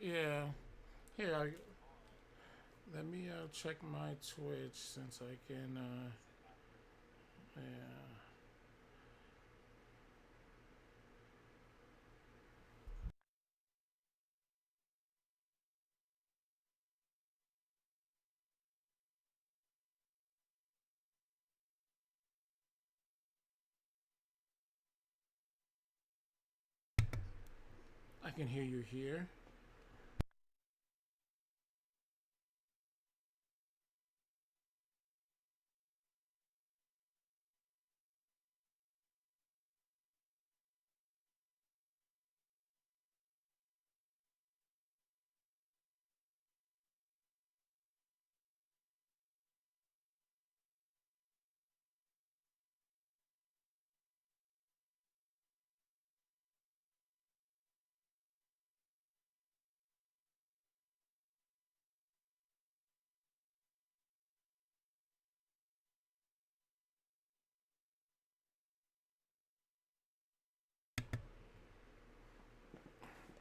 Yeah. Here, let me check my Twitch since I can. Yeah. I can hear you here.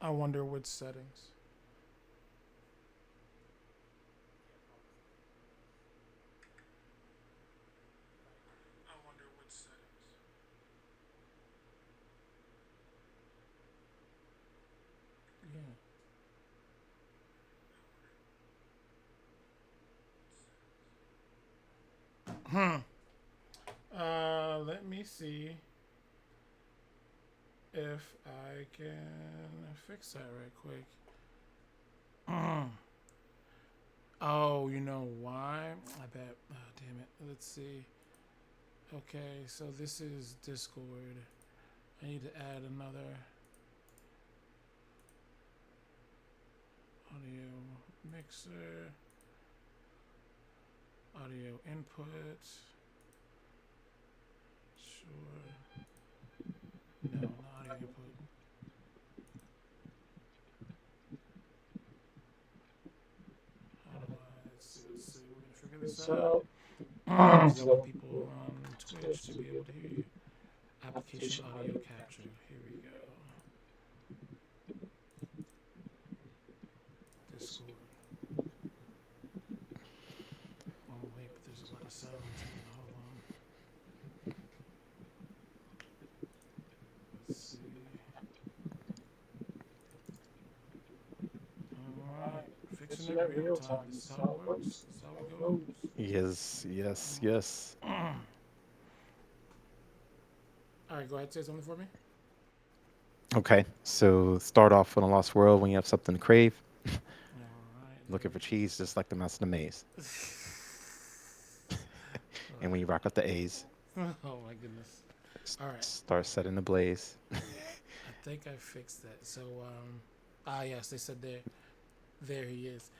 I wonder which settings. I wonder which settings. Yeah. Let me see if I can fix that right quick. Oh, you know why? I bet. Oh, damn it. Let's see. Okay, so this is Discord. I need to add another audio mixer, audio input. Sure. No, not audio input. How do I? Let's see. We're gonna figure this out because I want people on Twitch to be able to hear you. Application audio capture. Here we go. Discord. Oh wait, but there's a lot of sounds here. Hold on. Let's see. All right, fixing it real time. This is how it works. This is how it goes. Yes, yes, yes. All right, go ahead. Say something for me. Okay, so start off in a lost world when you have something to crave. All right, Looking for cheese, just like the mouse in the maze. there. And when you rock up the A's, Oh my goodness. All right, start setting the blaze. I think I fixed that. So, yes, they said there. There he is.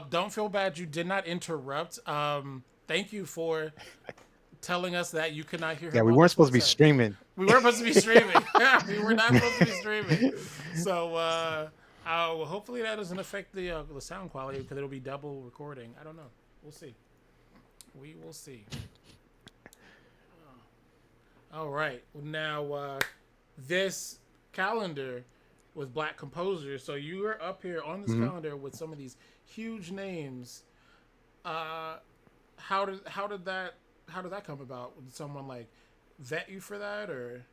Don't feel bad. You did not interrupt. Thank you for telling us that you could not hear Yeah, him we on the weren't supposed to Twitch be side. streaming. We were supposed to be streaming. We were not supposed to be streaming. So hopefully that doesn't affect the sound quality because it'll be double recording. I don't know. We'll see. We will see. All right. Now this calendar with black composers. So you are up here on this Hmm. calendar with some of these huge names. Uh, how did that come about? Did someone like vet you for that or?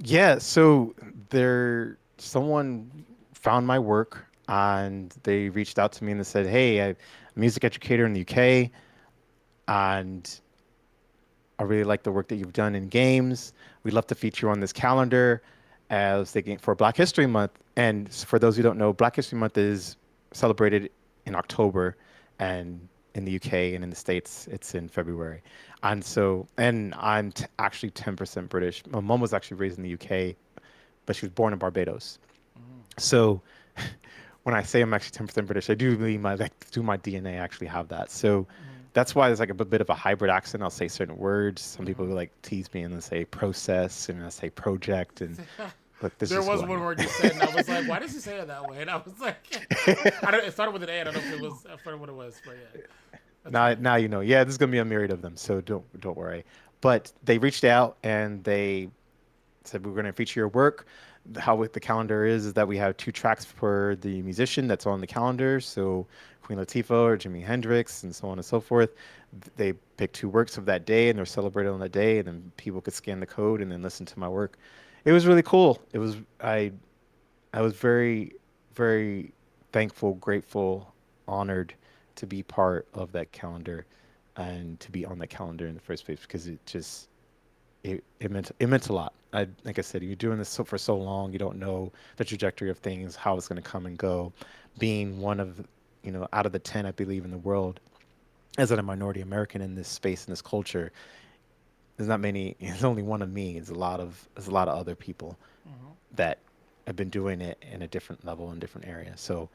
Yeah, so there, someone found my work and they reached out to me and they said, "Hey, I'm a music educator in the UK, and I really like the work that you've done in games. We'd love to feature you on this calendar as for Black History Month. And for those who don't know, Black History Month is celebrated in October, and in the UK and in the States, it's in February. And so, and I'm actually 10% British. My mom was actually raised in the UK, but she was born in Barbados. Mm, So when I say I'm actually 10% British, I do mean my like through my DNA actually have that. So mm, that's why there's like a bit of a hybrid accent. I'll say certain words. Some people mm. will like tease me and they say process and I say project and look, this There is who was I one am. word you said, and I was like, "Why does he say it that way?" And I was like, "I don't." It started with an A. I don't know if it was. I forgot what it was, but yeah, that's funny. Now you know. Yeah, there's gonna be a myriad of them, so don't worry. But they reached out and they said we're gonna feature your work. how the calendar is that we have two tracks for the musician that's on the calendar. So Queen Latifah or Jimi Hendrix and so on and so forth. They pick two works of that day and they're celebrated on that day, and then people could scan the code and then listen to my work. It was really cool. I was very thankful, grateful, honored to be part of that calendar and to be on that calendar in the first place because it meant a lot. Like I said, you're doing this for so long, you don't know the trajectory of things, how it's going to come and go. Being one of, out of the 10, I believe, in the world, as a minority American in this space, in this culture, there's not many. There's only one of me. There's a lot of other people Mm-hmm. that have been doing it in a different level in different areas. So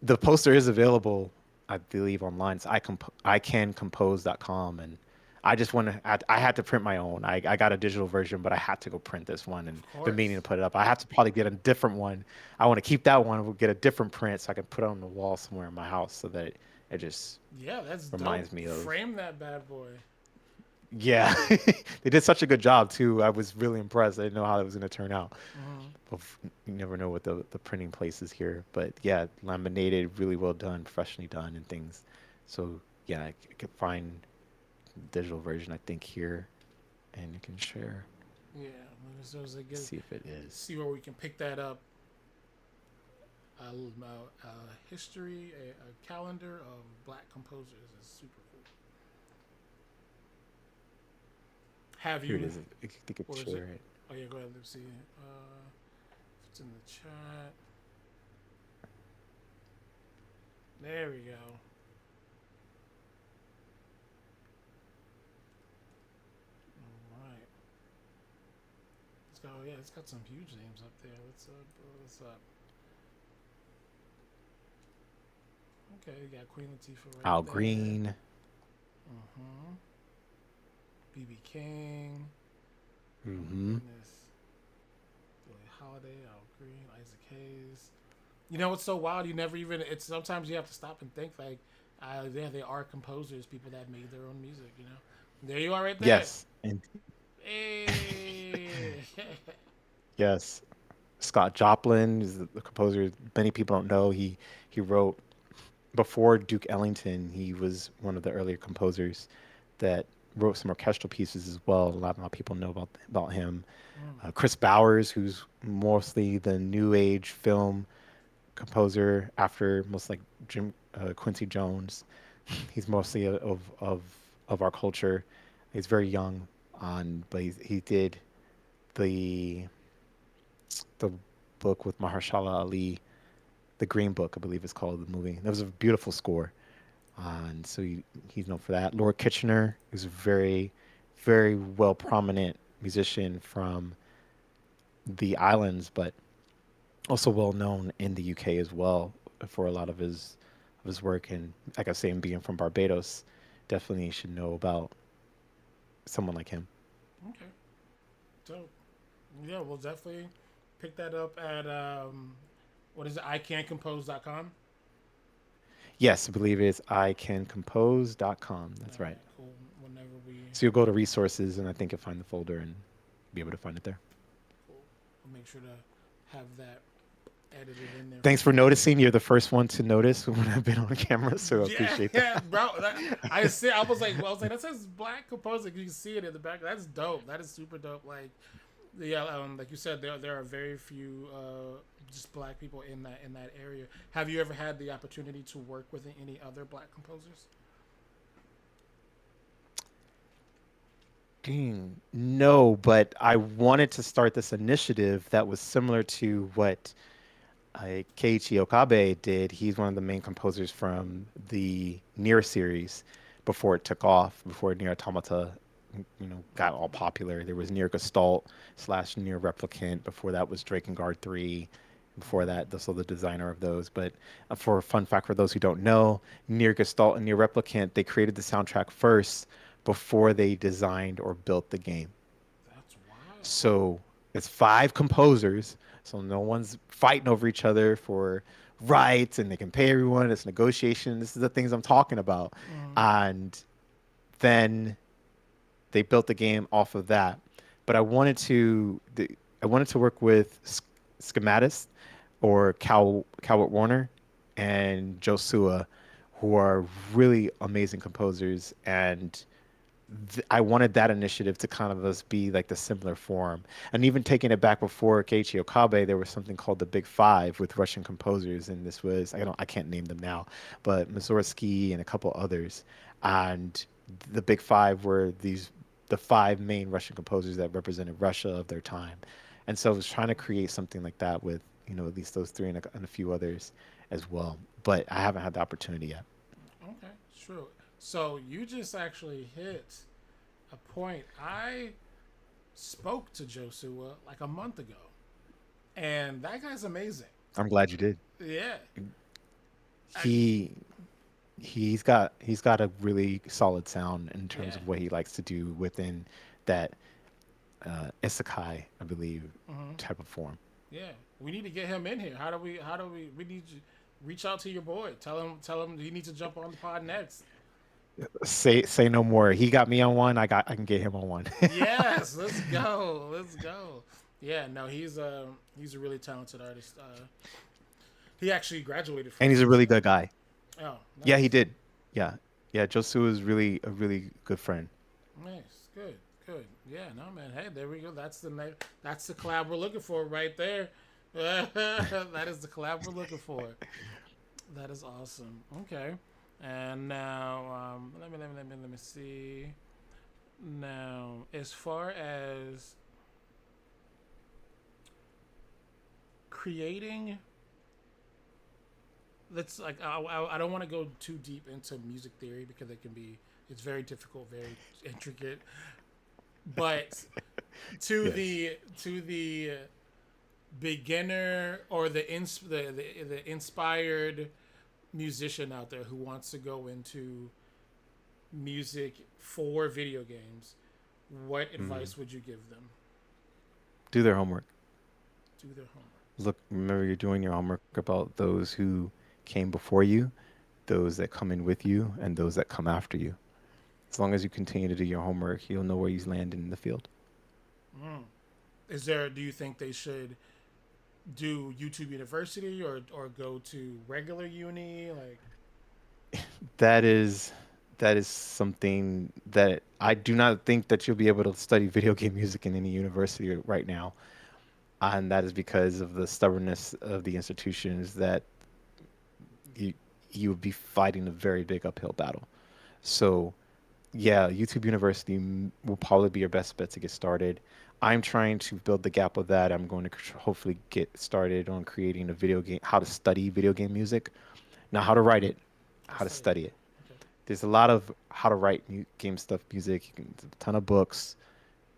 the poster is available, I believe, online. It's icancompose.com, and I just want to. I had to print my own. I got a digital version, but I had to go print this one, Of and been meaning to course. put it up. I have to probably get a different one. I want to keep that one. We'll get a different print so I can put it on the wall somewhere in my house, so that it just Yeah, that's dope. reminds me of. Frame that bad boy. Yeah, they did such a good job too. I was really impressed. I didn't know how it was going to turn out. Mm-hmm. You never know what the printing place is here, but yeah, laminated, really well done, professionally done, and things. So yeah, I could find digital version, I think, here, and you can share. Yeah, so it's like, See if it is. see where we can pick that up. History, a calendar of black composers is super cool. Have Here it you, is. I think I could or is it? share it. Oh yeah, go ahead. Let's see. If it's in the chat. There we go. All right. Let's go. Yeah, it's got some huge names up there. Let's what's up? Okay, you got Queen Latifah right Al there. Green. Mm-hmm. BB King. Oh my Mm-hmm. goodness. Billie Holiday, Al Green, Isaac Hayes. You know what's so wild? You never even. It's sometimes you have to stop and think like, yeah, they are composers, people that made their own music. You know, there you are right there. Yes, and Hey. yes, Scott Joplin is the composer. Many people don't know he wrote before Duke Ellington. He was one of the earlier composers that wrote some orchestral pieces as well. A lot of people know about him. Mm, Chris Bowers, who's mostly the new age film composer after most like Jim Quincy Jones. He's mostly of our culture. He's very young on, but he did the the book with Mahershala Ali, the Green Book, I believe it's called, the movie. That was a beautiful score. And so he's known for that. Laura Kitchener is a very well prominent musician from the islands, but also well known in the UK as well for a lot of his work. And like I was saying, being from Barbados, definitely should know about someone like him. okay. So yeah, we'll definitely pick that up at what is it? icancompose.com. Yes, I believe it's icancompose.com. All That's right. right, cool. Whenever we So you'll go to resources, and I think you'll find the folder and be able to find it there. cool, we'll make sure to have that edited in there for Thanks for people. noticing. You're the first one to notice when I've been on camera, so I Yeah, appreciate yeah, that. bro. I see. I was like, that says black composer. You can see it in the back. That's dope. That is super dope. Like, yeah, like you said, there are very few just black people in that area. Have you ever had the opportunity to work with any other black composers? Dang, no, but I wanted to start this initiative that was similar to what Keiichi Okabe did. He's one of the main composers from the Nier series before it took off, before Nier Automata, got all popular. There was Nier Gestalt slash Nier Replicant. Before that was Drakengard 3. Before that, this was the designer of those. But for a fun fact for those who don't know, Nier Gestalt and Nier Replicant, they created the soundtrack first before they designed or built the game. That's wild. So it's five composers. So no one's fighting over each other for rights and they can pay everyone. It's negotiation. This is the things I'm talking about. Mm, And then they built the game off of that. But I wanted to work with Schematis or Calvert Warner and Josua, who are really amazing composers. And I wanted that initiative to kind of us be like the similar form. And even taking it back before Keiichi Okabe, there was something called the Big Five with Russian composers, and this was I can't name them now, but Mussorgsky and a couple others. And the Big Five were the five main Russian composers that represented Russia of their time. And so I was trying to create something like that with, at least those three and a few others as well. But I haven't had the opportunity yet. Okay, true. So you just actually hit a point. I spoke to Josua like a month ago, and that guy's amazing. I'm glad you did. Yeah, I, He he's got a really solid sound in terms yeah, of what he likes to do within that isekai, I believe, hmm, type of form. yeah. We need to get him in here. How do we? We need to reach out to your boy. Tell him he needs to jump on the pod next. Say no more. He got me on one. I can get him on one. Yes, let's go. Let's go. Yeah, no, he's a really talented artist. He actually graduated And from he's a us. really good guy. Oh, Yeah, he nice, did. Yeah. Yeah, Josu is really a really good friend. nice, good, good. Yeah, no man. Hey, there we go. That's the collab we're looking for right there. That is the collab we're looking for. That is awesome. Okay, and now let me see. Now, as far as creating, let's like I don't want to go too deep into music theory because it's very difficult, very intricate. But Yes. to the beginner or the inspired musician out there who wants to go into music for video games, what Mm. advice would you give them? Do their homework. Do their homework. Look, remember you're doing your homework about those who came before you, those that come in with you, and those that come after you. As long as you continue to do your homework, you'll know where you land in the field. Mm. Is there? Do you think they should do YouTube University or go to regular uni? Like, That is that is something that I do not think that you'll be able to study video game music in any university right now. And that is because of the stubbornness of the institutions that you you would be fighting a very big uphill battle. So yeah, YouTube University will probably be your best bet to get started. I'm trying to build the gap of that. I'm going to hopefully get started on creating a video game, how to study video game music, not how to write it, how to how to study it? study it. Okay. There's a lot of how to write game stuff music. There's a ton of books.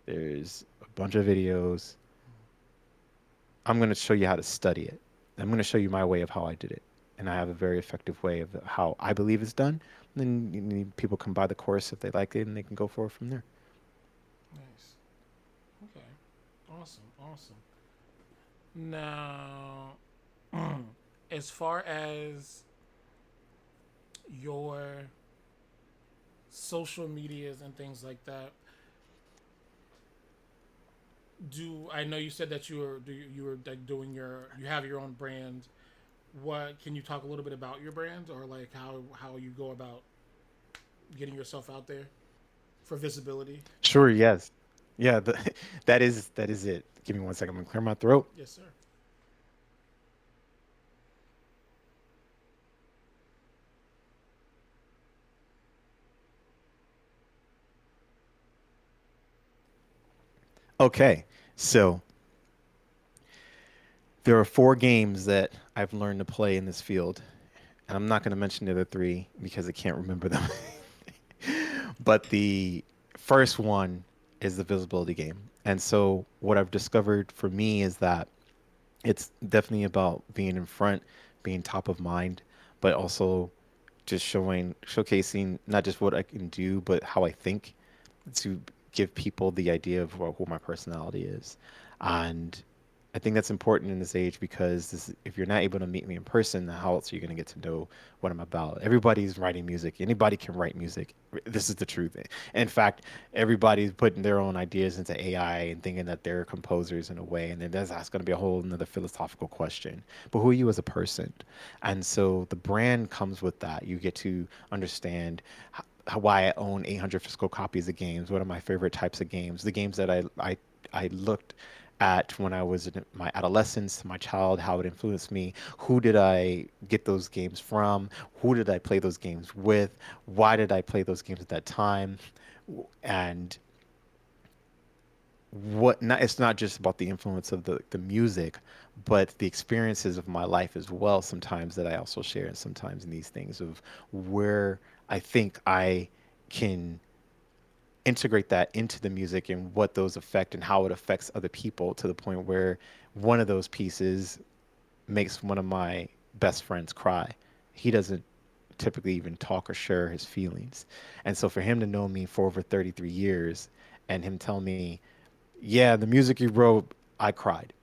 There's a bunch of videos. I'm going to show you how to study it. I'm going to show you my way of how I did it. And I have a very effective way of how I believe it's done. And then people can buy the course if they like it and they can go forward from there. Nice. Okay. Awesome. Awesome. Now, as far as your social medias and things like that, do I know you said that you were like doing you have your own brand. What can you talk a little bit about your brand or like how you go about getting yourself out there for visibility? Sure, yes. Yeah, that is it. Give me one second. I'm gonna clear my throat. Yes, sir. Okay. So there are four games that I've learned to play in this field. And I'm not going to mention the other three because I can't remember them. But the first one is the visibility game. And so what I've discovered for me is that it's definitely about being in front, being top of mind, but also just showcasing not just what I can do, but how I think to give people the idea of who my personality is. And I think that's important in this age because if you're not able to meet me in person, then how else are you going to get to know what I'm about? Everybody's writing music. Anybody can write music. This is the truth. In fact, everybody's putting their own ideas into AI and thinking that they're composers in a way. And then that's going to be a whole another philosophical question. But who are you as a person? And so the brand comes with that. You get to understand why I own 800 physical copies of games. What are my favorite types of games? The games that I looked at when I was in my adolescence, my child, how it influenced me. Who did I get those games from? Who did I play those games with? Why did I play those games at that time? And what not it's not just about the influence of the music, but the experiences of my life as well sometimes that I also share, and sometimes in these things of where I think I can integrate that into the music and what those affect and how it affects other people to the point where one of those pieces makes one of my best friends cry. He doesn't typically even talk or share his feelings. And so for him to know me for over 33 years and him tell me, yeah, the music you wrote, I cried.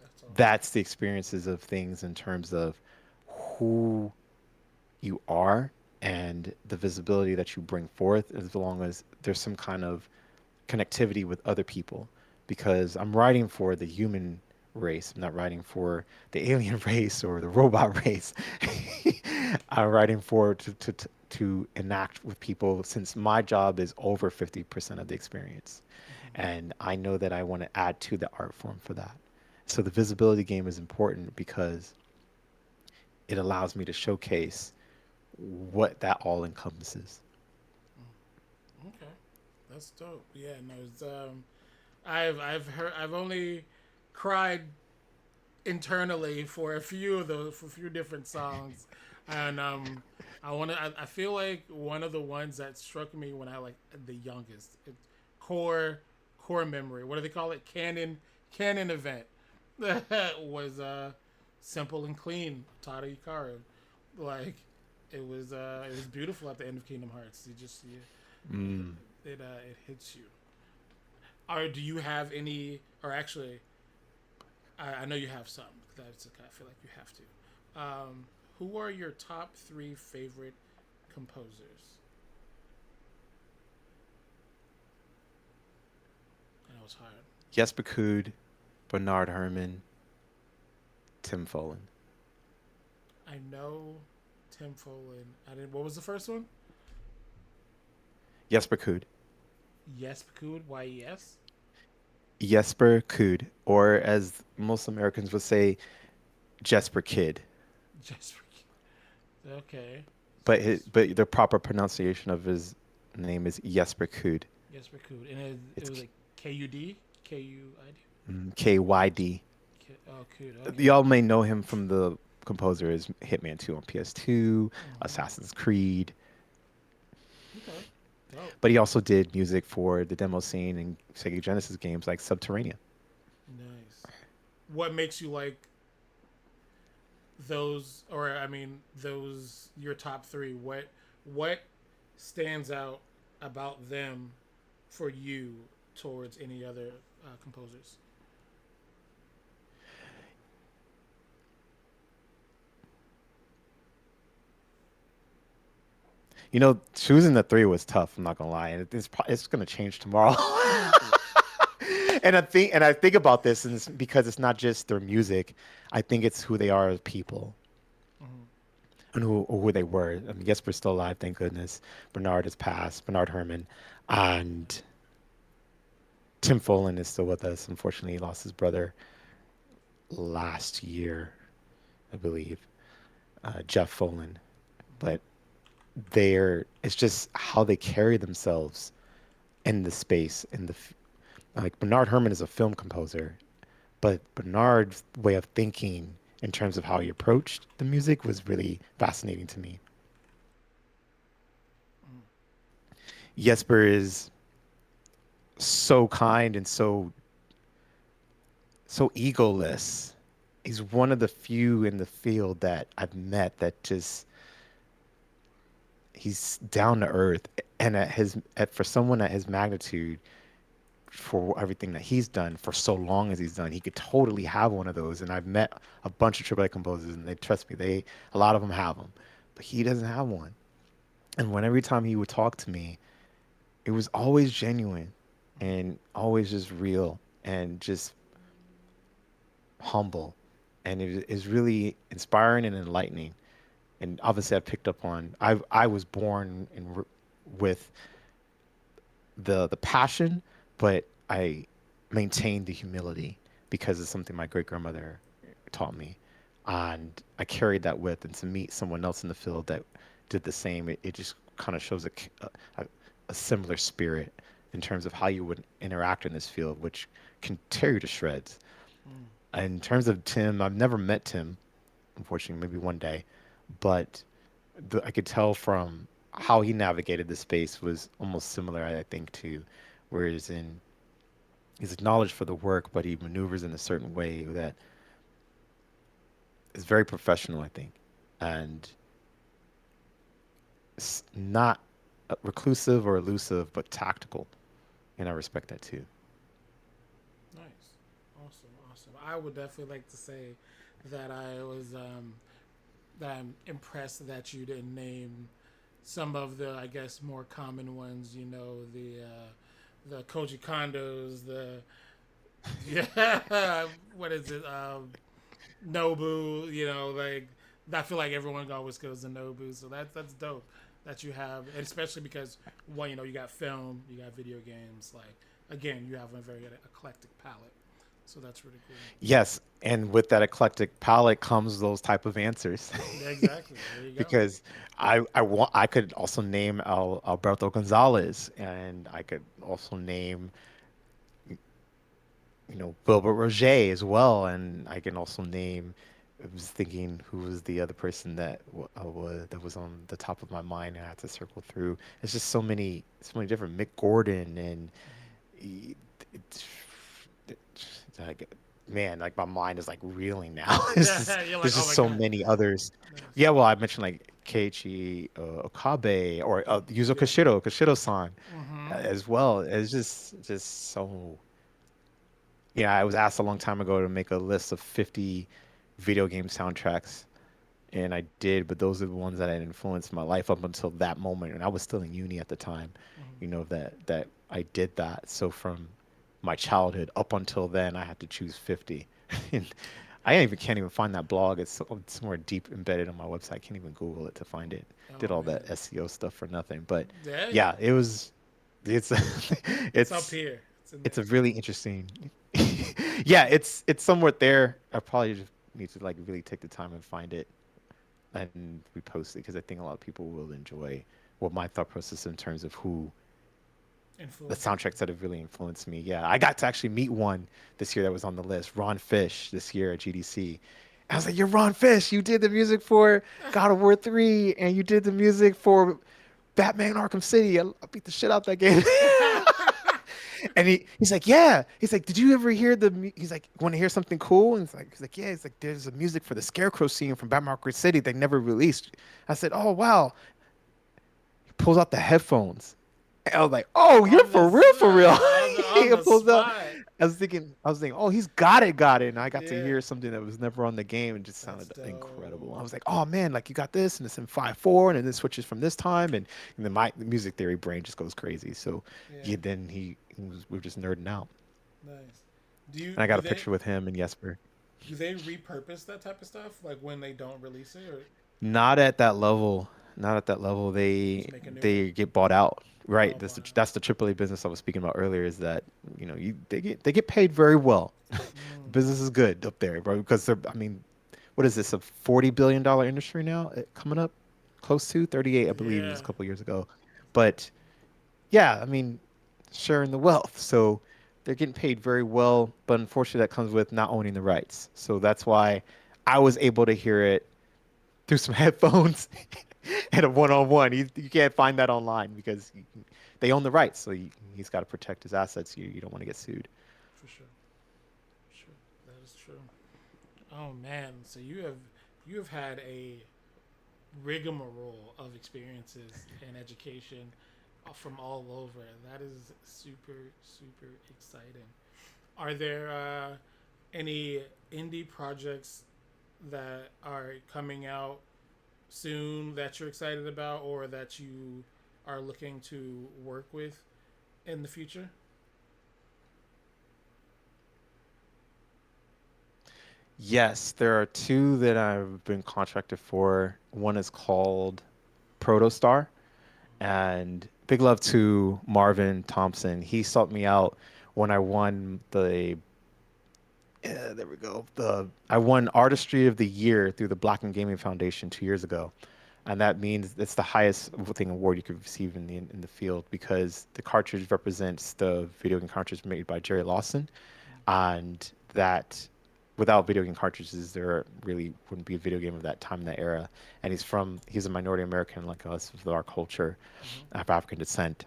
That's awesome. That's the experiences of things in terms of who you are and the visibility that you bring forth, as long as there's some kind of connectivity with other people, because I'm writing for the human race. I'm not writing for the alien race or the robot race. I'm writing for to enact with people, since my job is over 50% of the experience. Hmm. And I know that I want to add to the art form for that. So the visibility game is important because it allows me to showcase what that all encompasses. Okay, that's dope. Yeah, no, it's I've heard I've only cried internally for a few of those for a few different songs, and I feel like one of the ones that struck me when I like the youngest core core memory. What do they call it? Canon event. Was simple and clean. Tada Hikaru. Like it was beautiful at the end of Kingdom Hearts. Mm. It hits you. Or do you have any? Or actually, I know you have some. That's I feel like you have to. Who are your top three favorite composers? I know it's hard. Jesper Kuhd, Bernard Herrmann, Tim Follin. I know Tim Follin. I didn't. What was the first one? Jesper Kuhd. Yes, Pakud. Yes. Jesper Kuhd, or as most Americans would say, Jesper Kid. Jesper. Okay. But Yes. but the proper pronunciation of his name is Jesper Kuhd. Yes, Pakud. And it It's was like KUD. KUID. KYD. Oh, Kud. Okay. Y'all may know him from the composer is Hitman 2 on PS2, Mm-hmm. Assassin's Creed, Okay. Dope. but he also did music for the demo scene in Sega Genesis games like Subterranea. Nice. What makes you like those, or I mean, those your top three? What stands out about them for you towards any other composers? You know, choosing the three was tough. I'm not gonna lie, and it's gonna change tomorrow. And I think about this, and it's because it's not just their music. I think it's who they are as people Mm-hmm. and who they were. I mean, Jesper's still alive, thank goodness. Bernard has passed. Bernard Herrmann, and Tim Follin is still with us. Unfortunately, he lost his brother last year, I believe. Jeff Follin, but they're it's just how they carry themselves in the space in like Bernard Herrmann is a film composer, but Bernard's way of thinking in terms of how he approached the music was really fascinating to me. Mm-hmm. Jesper is so kind and so egoless. He's one of the few in the field that I've met that just he's down to earth, and for someone at his magnitude, for everything that he's done for so long as he's done. He could totally have one of those. And I've met a bunch of AAA composers, and they trust me. A lot of them have them, but he doesn't have one. And when every time he would talk to me, it was always genuine and always just real and just humble, and it is really inspiring and enlightening. And obviously, I picked up on. I was born with the passion, but I maintained the humility because it's something my great grandmother taught me, and I carried that with. And to meet someone else in the field that did the same, it just kind of shows a, a similar spirit in terms of how you would interact in this field, which can tear you to shreds. Mm. In terms of Tim, I've never met Tim, unfortunately, maybe one day, but I could tell from how he navigated the space was almost similar, I think, to whereas in he's acknowledged for the work, but he maneuvers in a certain way that is very professional, I think, and not reclusive or elusive, but tactical, and I respect that too. Nice. Awesome. Awesome. I would definitely like to say that I'm impressed that you didn't name some of the, I guess, more common ones. You know, the Koji Kondos, the yeah, what is it? Nobu. You know, like I feel like everyone always goes to Nobu, so that's dope that you have, and especially because one, you know, you got film, you got video games. Like again, you have a very eclectic palette, so that's really cool. Yes, and with that eclectic palette comes those type of answers. Yeah, exactly. There you go. Because I could also name Alberto Gonzalez, and I could also name Wilbur Roget as well, and I can also name. I was thinking who was the other person that was on the top of my mind. I had to circle through. It's just so many different Mick Gordon and he- it's, it's like, man, like my mind is like reeling now. Yeah, you're like, There's oh just my so god. many others. Nice. Yeah, well, I mentioned like Keiichi Okabe or Yuzo Yeah. Koshiro-san Mm-hmm. as well. It's just so. Yeah, I was asked a long time ago to make a list of 50 video game soundtracks, and I did, but those are the ones that had influenced my life up until that moment, and I was still in uni at the time, Mm-hmm. that I did that. So from my childhood up until then, I had to choose 50. And can't even find that blog. It's somewhere deep embedded on my website. I can't even Google it to find it. Did Oh all man. that SEO stuff for nothing. But Yeah, yeah, it's it's up it's here. It's in it's there. a really interesting. Yeah, it's somewhat there. I probably just need to like really take the time and find it and repost it because I think a lot of people will enjoy what my thought process in terms of who the Influences you. soundtracks that have really influenced me. Yeah, I got to actually meet one this year that was on the list, Ron Fish, this year at GDC. I was like, "You're Ron Fish. You did the music for God of War 3, and you did the music for Batman Arkham City. I beat the shit out that game." And he's like, yeah. He's like, did you ever hear He's like, want to hear something cool? And he's like, yeah. He's like, there's a music for the Scarecrow scene from Batman Arkham City they never released. I said, oh wow. He pulls out the headphones. And I was like, oh, you're On the for real, for real. on He the pulls out. spot. I was thinking, oh, he's got it. And I got to Yeah, hear something that was never on the game and just that's sounded incredible. I dope. was like, oh man, like you got this, and it's in 5/4, and then it switches from this time, and then my music theory brain just goes crazy. So Yeah, yeah, then we were just nerding out. nice. Do you And I got do a they picture with him and Jesper. do they repurpose that type of stuff like when they don't release it or Not at that level. Not at that level. just make a new one? They get bought out. Right. Oh, but That's the AAA business I was speaking about earlier. Is that they get paid very well. The mm, business is good up there, bro. Because I mean, what is this, a $40 billion industry now coming up? Close to 38, I believe it was yeah, a couple years ago. But yeah, I mean, sharing the wealth. So they're getting paid very well, but unfortunately, that comes with not owning the rights. So that's why I was able to hear it through some headphones and a one-on-one. You can't find that online because they own the rights. So he's got to protect his assets. You don't want to get sued. for sure, for sure. That is true. Oh man, so you have had a rigmarole of experiences in education. from all over. That is super exciting. Are there any indie projects that are coming out soon that you're excited about or that you are looking to work with in the future? Yes, there are two that I've been contracted for. One is called Protostar, and big love to Marvin Thompson. He sought me out when I won there we go. I won Artistry of the Year through the Black and Gaming Foundation 2 years ago, and that means it's the highest thing award you could receive in the field because the cartridge represents the video game cartridge made by Jerry Lawson, and that without video game cartridges, there really wouldn't be a video game of that time in that era. And he's a minority American like us with our culture Mm-hmm. of African descent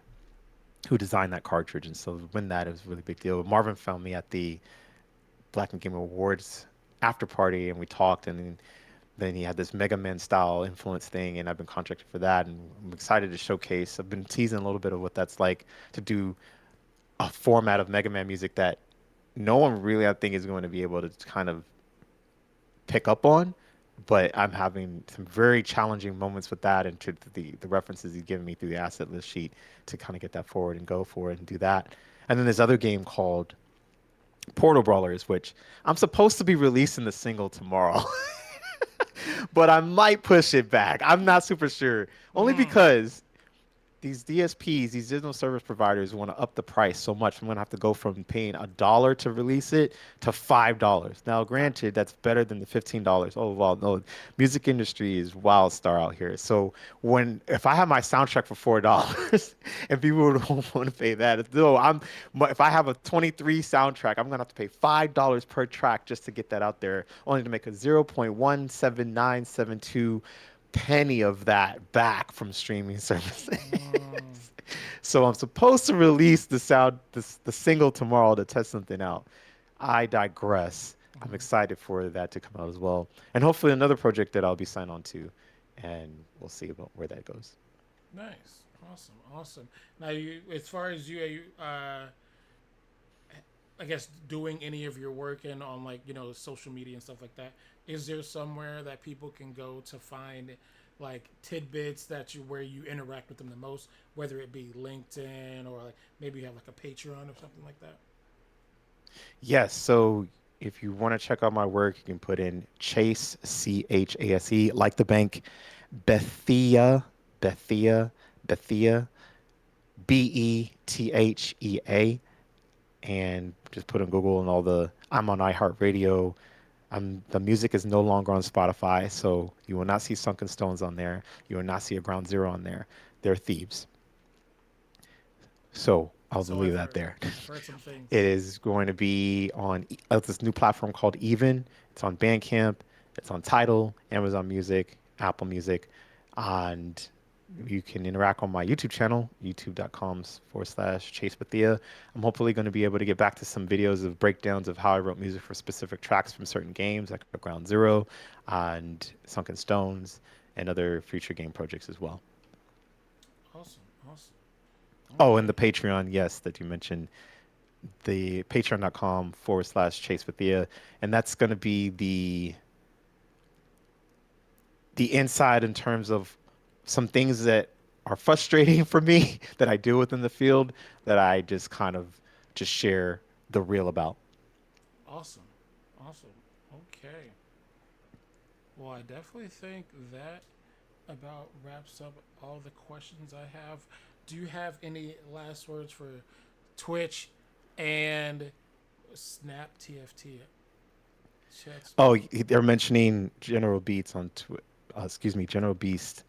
who designed that cartridge. And so to win that, it was a really big deal. Marvin found me at the Black and Game Awards after party, and we talked, and then he had this Mega Man style influence thing, and I've been contracted for that, and I'm excited to showcase. I've been teasing a little bit of what that's like to do a format of Mega Man music that no one really, I think, is going to be able to kind of pick up on. But I'm having some very challenging moments with that, and to the references he's given me through the asset list sheet to kind of get that forward and go for it and do that. And then this other game called Portal Brawlers, which I'm supposed to be releasing the single tomorrow, but I might push it back. I'm not super sure, only Mm-hmm. because these DSPs, these digital service providers, want to up the price so much. I'm gonna have to go from paying $1 to release it to $5. Now, granted, that's better than the $15. Oh well, no, music industry is wild star out here. So if I have my soundtrack for $4 and people don't want to pay that, though if I have a 23 soundtrack, I'm gonna have to pay $5 per track just to get that out there, only to make a 0.17972 penny of that back from streaming services. Mm-hmm. So I'm supposed to release the single tomorrow to test something out. I digress. I'm excited for that to come out as well, and hopefully another project that I'll be signed on to, and we'll see about where that goes. Nice, awesome, awesome. Now, you, as far as you, I guess doing any of your work and on like social media and stuff like that, is there somewhere that people can go to find like tidbits that you where you interact with them the most, whether it be LinkedIn or like maybe you have like a Patreon or something like that? Yes, so if you want to check out my work, you can put in Chase Chase, like the bank, Bethea, Bethea, Bethea, Bethea, and just put in Google and all the. I'm on iHeartRadio. The music is no longer on Spotify, so you will not see Sunken Stones on there. You will not see a Ground Zero on there. They're thieves. So I'll So leave I've that heard. there. I've heard some It things. is going to be on this new platform called Even. It's on Bandcamp. It's on Tidal, Amazon Music, Apple Music, and you can interact on my YouTube channel, youtube.com/Chase Bethea. I'm hopefully going to be able to get back to some videos of breakdowns of how I wrote music for specific tracks from certain games, like Ground Zero and Sunken Stones, and other future game projects as well. Awesome, awesome. Oh, and the Okay. Patreon, yes, that you mentioned, the patreon.com/Chase Bethea. And that's going to be the inside in terms of some things that are frustrating for me that I deal with in the field that I just kind of just share the real about. Awesome, awesome. Okay. Well, I definitely think that about wraps up all the questions I have. Do you have any last words for Twitch and Snap TFT? Chat Oh, Studio. they're mentioning General Beats on excuse me, General Beast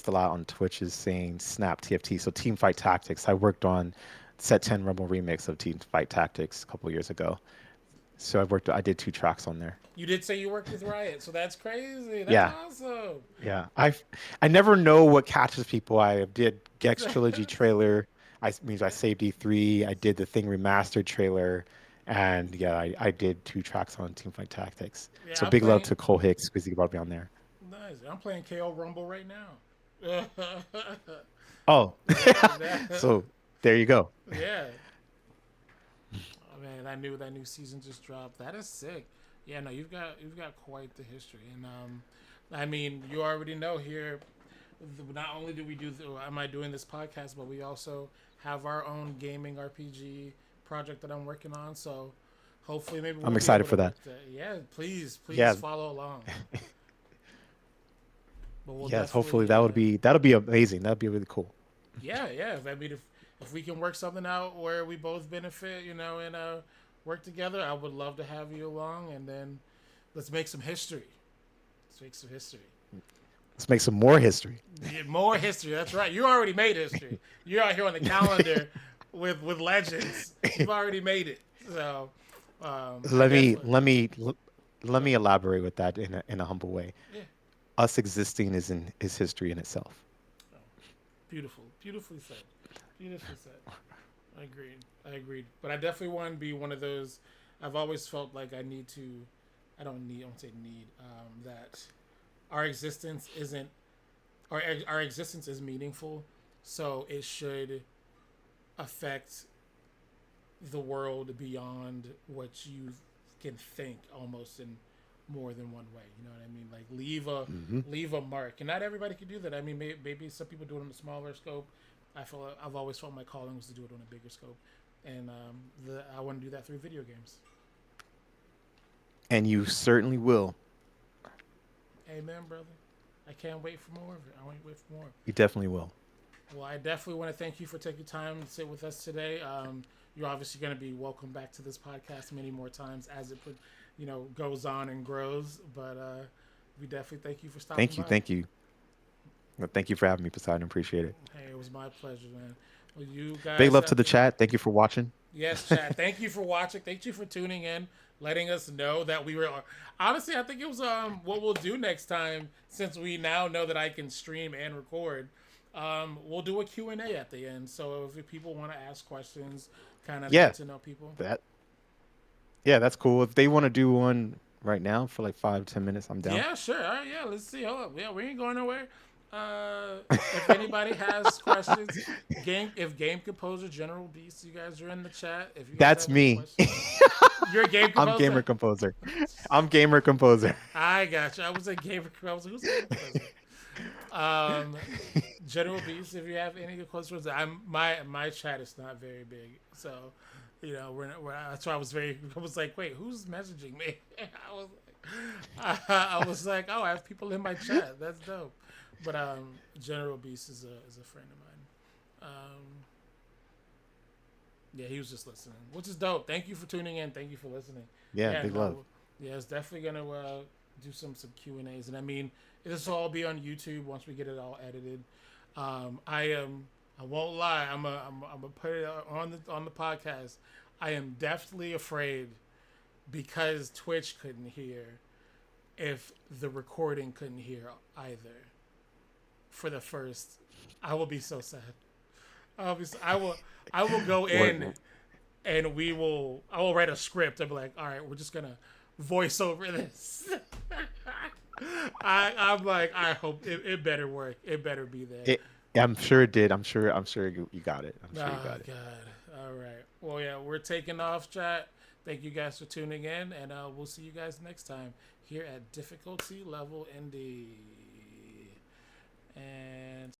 a lot on Twitch is saying Snap TFT. So Team Fight Tactics. I worked on Set 10 Rumble remix of Team Fight Tactics a couple years ago. So I did two tracks on there. You did say you worked with Riot, so that's crazy. That's Yeah, awesome. yeah. I never know what catches people. I did Gex Trilogy trailer. I saved E3. I did the Thing remastered trailer, and yeah, I did two tracks on Teamfight Tactics. Yeah, So I'm big love playing. to Cole Hicks because he brought me on there. Nice. I'm playing KO Rumble right now. Oh, That, so there you go. yeah. Oh, man, that new season just dropped. That is sick. Yeah, no, you've got quite the history, and I mean, you already know here. Not only do we do, am I doing this podcast, but we also have our own gaming RPG project that I'm working on. So hopefully, maybe I'm we'll be excited able to for that. work that. Yeah, please Yeah, follow along. But we'll yes. Hopefully definitely, that'll be amazing. That'll be really cool. yeah. I mean, if we can work something out where we both benefit, and work together, I would love to have you along, and then let's make some history. Let's make some history. Let's make some more history. Yeah, more history. That's right. You already made history. You're out here on the calendar with legends. You've already made it. So I Let me definitely let me let go me ahead. elaborate with that in a humble way. Yeah. Us existing is history in itself. Oh, beautiful. Beautifully said. Beautifully said. I agreed. I agreed. But I definitely want to be one of those. I've always felt like I need to. I don't need. I don't say need. That our existence isn't. Our existence is meaningful, so it should affect the world beyond what you can think, almost in more than one way. You know what I mean? Like Hmm. leave a mark, and not everybody can do that. I mean, maybe some people do it on a smaller scope. I've always felt my calling was to do it on a bigger scope, and I want to do that through video games. And you certainly will. Amen, brother. I can't wait for more of it. I want to wait for more. You definitely will. Well, I definitely want to thank you for taking time to sit with us today. You're obviously going to be welcome back to this podcast many more times as it goes on and grows. But we definitely thank you for stopping Thank you. by. Thank you. Well, thank you for having me, Poseidon. Appreciate it. Hey, it was my pleasure, man. Well, you Big guys love to have the a chat. Thank you for watching. yes, chat. Thank you for watching. Thank you for tuning in, letting us know that we were. Honestly, I think it was what we'll do next time since we now know that I can stream and record. We'll do a Q and A at the end. So if people want to ask questions, kind of get Yeah, to know people. that yeah, that's cool. If they want to do one right now for like 5 10 minutes, I'm down. Yeah, sure. All right, yeah, let's see. Hold up. Yeah, we ain't going nowhere. If anybody has questions, game composer General Beast, you guys are in the chat. If you guys That's have any me. questions, you're a game I'm gamer composer. composer. I'm gamer composer. I got you. I was a gamer. I was like, who's a game composer? Um, General Beast, if you have any questions, my chat is not very big, so that's why I was like, wait, who's messaging me? I was I was like, oh, I have people in my chat. That's dope. But General Beast is a friend of mine. Yeah, he was just listening, which is dope. Thank you for tuning in. Thank you for listening. Yeah, Yeah, big love. no, yeah, it's definitely gonna do some Q&As, and I mean, this will all be on YouTube once we get it all edited. I am. I won't lie. I'm gonna put it on the podcast. I am definitely afraid because Twitch couldn't hear if the recording couldn't hear either. For the first, I will be so sad. I will go What? in and I will write a script. I'll be like, all right, we're just gonna voice over this. I'm like, I hope it better work. It better be there. It, I'm sure it did. I'm sure you got it. I'm sure you Oh got it. God. All right. Well, yeah, we're taking off, chat. Thank you guys for tuning in, and we'll see you guys next time here at Difficulty Level ND. And